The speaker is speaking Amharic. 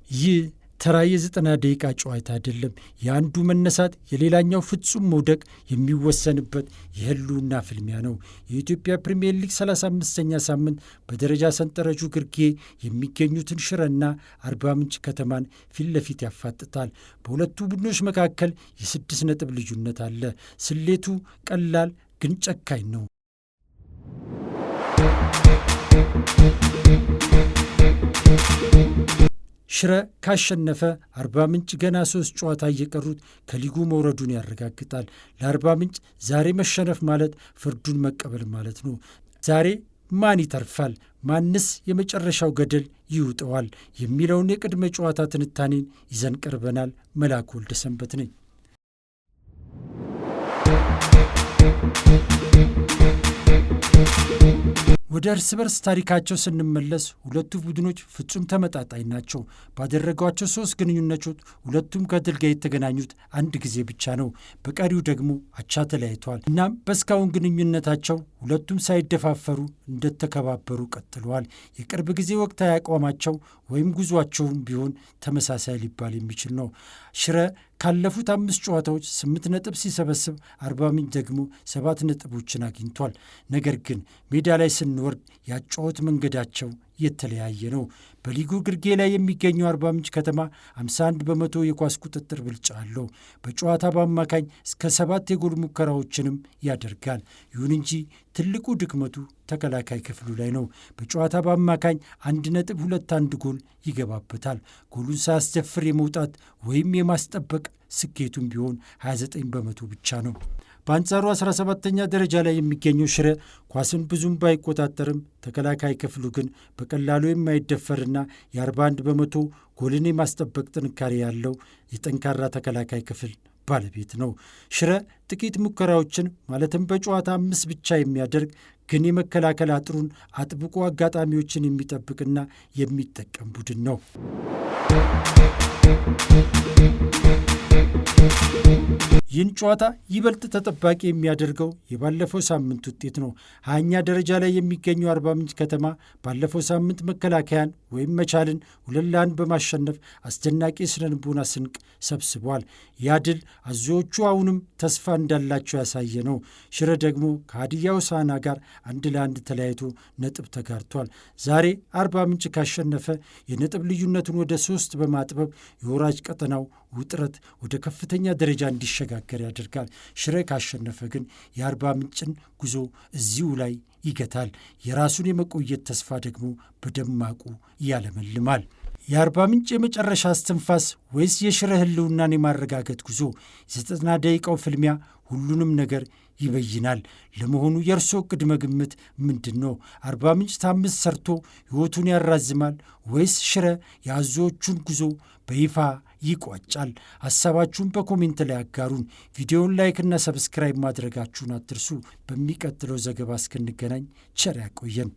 ይህ ተራ የ90 ደቂቃ ጨዋታ አይደለም። የአንዱ መነሳት የሌላኛው ፍጹም መውደቅ የሚወሰንበት የህልውና ፍልሚያ ነው። የኢትዮጵያ ፕሪምየር ሊግ 35ኛ ሳምንት በደረጃ ሰንጠረዡ ግርጌ የሚገኙትን ሽረና አርባ ምንጭ ከተማን ፊት ለፊት ያፋጥጣል። በሁለቱ ቡድኖች መካከል የ6 ነጥብ ልዩነት አለ። ስሌቱ ቀላል ግን ጨካኝ ነው። ሽረ ካሸነፈ አርባ ምንጭ ገና 3 ጨዋታ እየቀሩት ከሊጉ መውረዱን ያረጋግጣል። ለአርባ ምንጭ ዛሬ መሸነፍ ማለት ፍርዱን መቀበል ማለት ነው። ዛሬ ማን ይተርፋል? ማንስ የመጨረሻው ገደል ይውጠዋል? የሚለውን የቅድመ ጨዋታ ትንታኔን ይዘን ቀርበናል። መላኩ ወልደሰንበት ነኝ። ወደ እርስ በርስ ታሪካቸው ስንመለስ ሁለቱ ቡድኖች ፍጹም ተመጣጣኝ ናቸው። ባደረጓቸው 3 ግንኙነቶች ሁለቱም ከድል ጋር የተገናኙት አንድ ጊዜ ብቻ ነው። በቀሪው ደግሞ አቻ ተለያይተዋል። እናም በእስካሁን ግንኙነታቸው ሁለቱም ሳይደፋፈሩ እንደተከባበሩ ቀጥለዋል። የቅርብ ጊዜ ወቅታዊ አቋማቸው ወይም ጉዟቸውም ቢሆን ተመሳሳይ ሊባል የሚችል ነው። ሽረ ካለፉት 5 ጨዋታዎች 8 ነጥብ ሲሰበስብ አርባ ምንጭ ደግሞ 7 ነጥቦችን አግኝቷል። ነገር ግን ሜዳ ላይ ስንወርድ ያጨዋወት መንገዳቸው የተለያየ ነው። በሊጉ ግርጌ ላይ የሚገኘው አርባ ምንጭ ከተማ 51 በመቶ የኳስ ቁጥጥር ብልጫ አለው። በጨዋታ በአማካኝ እስከ 7 የጎል ሙከራዎችንም ያደርጋል። ይሁን እንጂ ትልቁ ድክመቱ ተከላካይ ክፍሉ ላይ ነው። በጨዋታ በአማካኝ 1.21 ጎል ይገባበታል። ጎሉን ሳያስደፍር የመውጣት ወይም የማስጠበቅ ስኬቱም ቢሆን 29 በመቶ ብቻ ነው። በአንጻሩ 17ኛ ደረጃ ላይ የሚገኘው ሽረ ኳስን ብዙም ባይቆጣጠርም ተከላካይ ክፍሉ ግን በቀላሉ የማይደፈርና የ41 በመቶ ጎልን የማስጠበቅ ጥንካሬ ያለው የጠንካራ ተከላካይ ክፍል ባለቤት ነው። ሽረ ጥቂት ሙከራዎችን ማለትም በጨዋታ 5 ብቻ የሚያደርግ ግን የመከላከል አጥሩን አጥብቆ አጋጣሚዎችን የሚጠብቅና የሚጠቀም ቡድን ነው። ይህን ጨዋታ ይበልጥ ተጠባቂ የሚያደርገው የባለፈው ሳምንት ውጤት ነው። 20ኛ ደረጃ ላይ የሚገኘው አርባ ምንጭ ከተማ ባለፈው ሳምንት መከላከያን ወይም መቻልን 2-1 በማሸነፍ አስደናቂ የስነልቦና ስንቅ ሰብስቧል። ያ ድል አዞዎቹ አሁንም ተስፋ እንዳላቸው ያሳየ ነው። ሽረ ደግሞ ከሀዲያ ሆሳዕና ጋር 1-1 ተለያይቶ ነጥብ ተጋርቷል። ዛሬ አርባ ምንጭ ካሸነፈ የነጥብ ልዩነቱን ወደ 3 በማጥበብ የወራጅ ቀጠናው ውጥረት ወደ ከፍተኛ ደረጃ እንዲሸጋገር ያደርጋል። ሽረ ካሸነፈ ግን የአርባ ምንጭን ጉዞ እዚሁ ላይ ይገታል። የራሱን የመቆየት ተስፋ ደግሞ በደማቁ ያለመልማል። የአርባ ምንጭ የመጨረሻ እስትንፋስ ወይስ የሽረ ህልውናን የማረጋገጥ ጉዞ? የ90 ደቂቃው ፍልሚያ ሁሉንም ነገር ይበይናል። ለመሆኑ የእርሶ ቅድመ ግምት ምንድን ነው? አርባ ምንጭ ታምስ ሰርቶ ሕይወቱን ያራዝማል ወይስ ሽረ የአዞዎቹን ጉዞ በይፋ ይቋጫል? ሐሳባችሁን በኮሜንት ላይ አጋሩን። ቪዲዮውን ላይክና ሰብስክራይብ ማድረጋችሁን አትርሱ። በሚቀጥለው ዘገባ እስክንገናኝ ቸር ያቆየን።